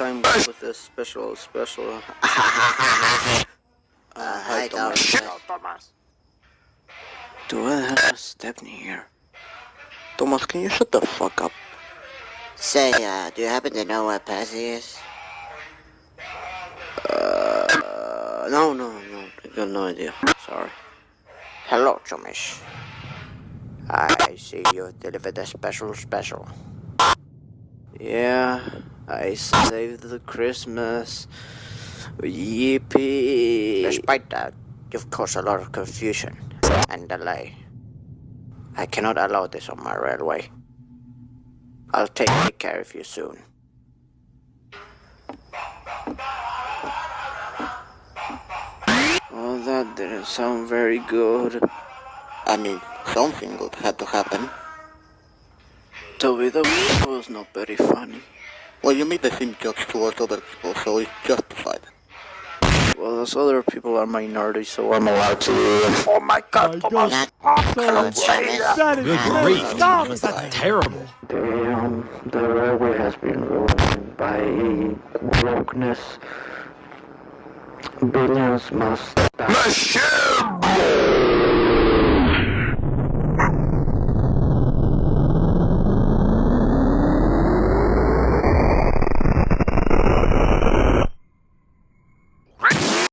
time with this special. Hi, Thomas. Thomas. Do I have Stephanie here? Thomas, can you shut the fuck up? Say, do you happen to know where Percy is? No, I got no idea. Sorry. Hello, Chumish. I see you delivered a special. Yeah, I saved the Christmas. Yippee! Despite that, you've caused a lot of confusion and delay. I cannot allow this on my railway. I'll take care of you soon. Oh, that didn't sound very good. I mean, something good had to happen. Toby, that was not very funny. Well, you made the same jokes towards other people, so it's justified. Well, those other people are minorities, so I'm allowed to do it. Oh my god, Thomas! That is Good great. grief, Stop. Thomas, that's terrible. Damn, the railway has been ruined by wokeness. Billions must die.